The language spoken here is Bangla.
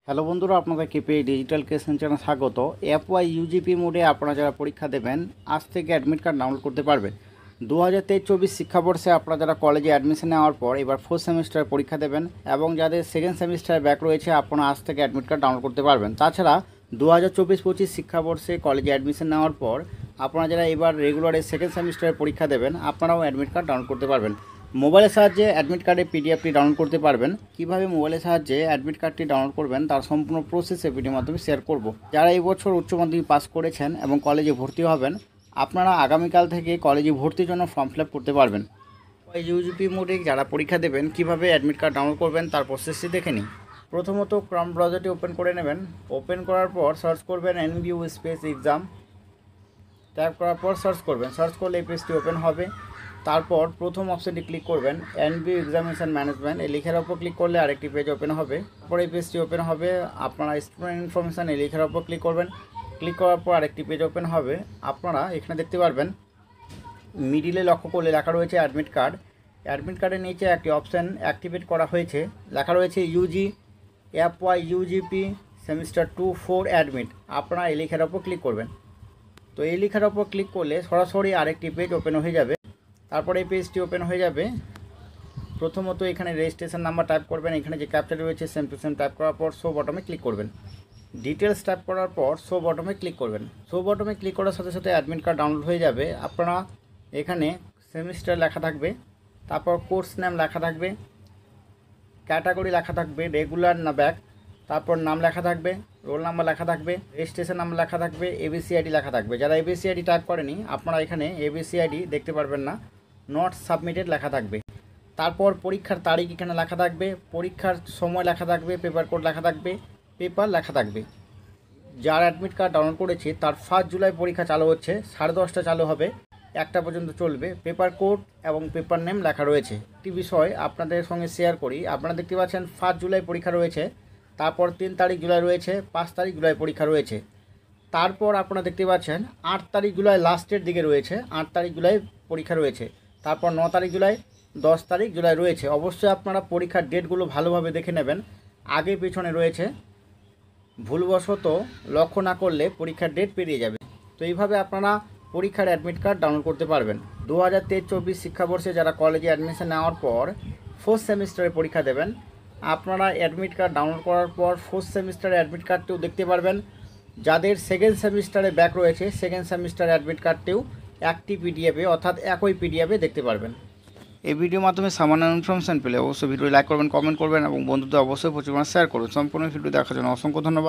হ্যালো বন্ধুরা, আপনাদের কেপি ডিজিটাল ক্লাসরুম চ্যানেলে স্বাগত। এফওয়াই ইউজিপি মোডে আপনারা যারা পরীক্ষা দেবেন আজ থেকে অ্যাডমিট কার্ড ডাউনলোড করতে পারবেন। 2023-24 শিক্ষাবর্ষে আপনারা যারা কলেজে অ্যাডমিশন নেওয়ার পর এবার 4th সেমিস্টারে পরীক্ষা দেবেন এবং যাদের সেকেন্ড সেমিস্টারে ব্যাক রয়েছে আপনারা আজ থেকে অ্যাডমিট কার্ড ডাউনলোড করতে পারবেন। তাছাড়া 2024-25 শিক্ষাবর্ষে কলেজে অ্যাডমিশন নেওয়ার পর আপনারা যারা এবার রেগুলারে সেকেন্ড সেমিস্টারে পরীক্ষা দেবেন আপনারাও অ্যাডমিট কার্ড ডাউনলোড করতে পারবেন। মোবাইলের সাহায্যে অ্যাডমিট কার্ডের পিডিএফটি ডাউনলোড করতে পারবেন। কিভাবে মোবাইলের সাহায্যে অ্যাডমিট কার্ডটি ডাউনলোড করবেন তার সম্পূর্ণ প্রসেস এই ভিডিওর মাধ্যমে শেয়ার করব। যারা এই বছর উচ্চ মাধ্যমিক পাস করেছেন এবং কলেজে ভর্তি হবেন আপনারা আগামীকাল থেকে কলেজে ভর্তির জন্য ফর্ম ফিল আপ করতে পারবেন। ইউজিপি মোডে যারা পরীক্ষা দেবেন কিভাবে অ্যাডমিট কার্ড ডাউনলোড করবেন তার প্রসেসটি দেখে নিই। প্রথমত ক্রম ব্রাউজারটি ওপেন করে নেবেন। ওপেন করার পর সার্চ করবেন এনবিইউ স্পেস এক্সাম। ট্যাপ করার পর সার্চ করবেন। সার্চ করলে এই পেজটি ওপেন হবে। তারপর প্রথম অপশনটি ক্লিক করবেন এনবিইউ এক্সামিনেশন ম্যানেজমেন্ট, এই লেখার ওপর ক্লিক করলে আরেকটি পেজ ওপেন হবে। তারপর এই পেজটি ওপেন হবে, আপনারা স্টুডেন্ট ইনফরমেশান এই লেখার ওপর ক্লিক করবেন। ক্লিক করার পর আরেকটি পেজ ওপেন হবে। আপনারা এখানে দেখতে পারবেন মিডিলে লক্ষ্য করলে লেখা রয়েছে অ্যাডমিট কার্ড। অ্যাডমিট কার্ডের নিচে একটি অপশান অ্যাক্টিভেট করা হয়েছে, লেখা রয়েছে UG FY UGP semester 2-4 admit. আপনারা এই লেখার ওপর ক্লিক করবেন। তো এই লেখার ওপর ক্লিক করলে সরাসরি আরেকটি পেজ ওপেন হয়ে যাবে। তারপরে এই পেজটি ওপেন হয়ে যাবে। প্রথমত এখানে রেজিস্ট্রেশন নাম্বার টাইপ করবেন, এখানে যে ক্যাপচার রয়েছে সেম টু সেম টাইপ করার পর শো বটমে ক্লিক করবেন। ডিটেলস টাইপ করার পর শো বটমে ক্লিক করবেন। শো বটমে ক্লিক করার সাথে সাথে অ্যাডমিট কার্ড ডাউনলোড হয়ে যাবে। আপনারা এখানে সেমিস্টার লেখা থাকবে, তারপর কোর্স নেম লেখা থাকবে, ক্যাটাগরি লেখা থাকবে রেগুলার না ব্যাক, তারপর নাম লেখা থাকবে, রোল নাম্বার লেখা থাকবে, রেজিস্ট্রেশন নাম্বার লেখা থাকবে, এবিসি আইডি লেখা থাকবে। যারা এবিসি আইডি টাইপ করেনি আপনারা এখানে এবিসি আইডি দেখতে পারবেন না, নট সাবমিটেড লেখা থাকবে। তারপর পরীক্ষার তারিখ এখানে লেখা থাকবে, পরীক্ষার সময় লেখা থাকবে, পেপার কোড লেখা থাকবে, পেপার লেখা থাকবে। যার অ্যাডমিট কার্ড ডাউনলোড করেছে তার 1 জুলাই পরীক্ষা চালু হচ্ছে, 10:30 চালু হবে, 1টা পর্যন্ত চলবে। পেপার কোড এবং পেপার নেম লেখা রয়েছে। একটি বিষয় আপনাদের সঙ্গে শেয়ার করি, আপনারা দেখতে পাচ্ছেন 1 জুলাই পরীক্ষা রয়েছে, তারপর 3 তারিখ জুলাই রয়েছে, 5 তারিখ জুলাই পরীক্ষা রয়েছে। তারপর আপনারা দেখতে পাচ্ছেন 8 তারিখ জুলাই লাস্টের দিকে রয়েছে, 8 তারিখ জুলাই পরীক্ষা রয়েছে, তারপর 9 তারিখ জুলাই, 10 তারিখ জুলাই রয়েছে। অবশ্যই আপনারা পরীক্ষার ডেটগুলো ভালোভাবে দেখে নেবেন, আগে পিছনে রয়েছে, ভুলবশত লক্ষ্য না করলে পরীক্ষার ডেট পেরিয়ে যাবে। তো এইভাবে আপনারা পরীক্ষার অ্যাডমিট কার্ড ডাউনলোড করতে পারবেন। 2023-24 শিক্ষাবর্ষে যারা কলেজে অ্যাডমিশন নেওয়ার পর 4th সেমিস্টারে পরীক্ষা দেবেন আপনারা অ্যাডমিট কার্ড ডাউনলোড করার পর 4th সেমিস্টারের অ্যাডমিট কার্ডটিও দেখতে পারবেন। যাদের সেকেন্ড সেমিস্টারে ব্যাক রয়েছে সেকেন্ড সেমিস্টার অ্যাডমিট কার্ডটিও একটি পিডিএফে অর্থাৎ একই পিডিএফে দেখতে পারবেন। এই ভিডিওর মাধ্যমে সামান্য ইনফরমেশন পেলে অবশ্যই ভিডিও লাইক করবেন, কমেন্ট করবেন এবং বন্ধুদের অবশ্যই প্রচুর শেয়ার করুন। সম্পূর্ণ ভিডিও দেখার জন্য অসংখ্য ধন্যবাদ।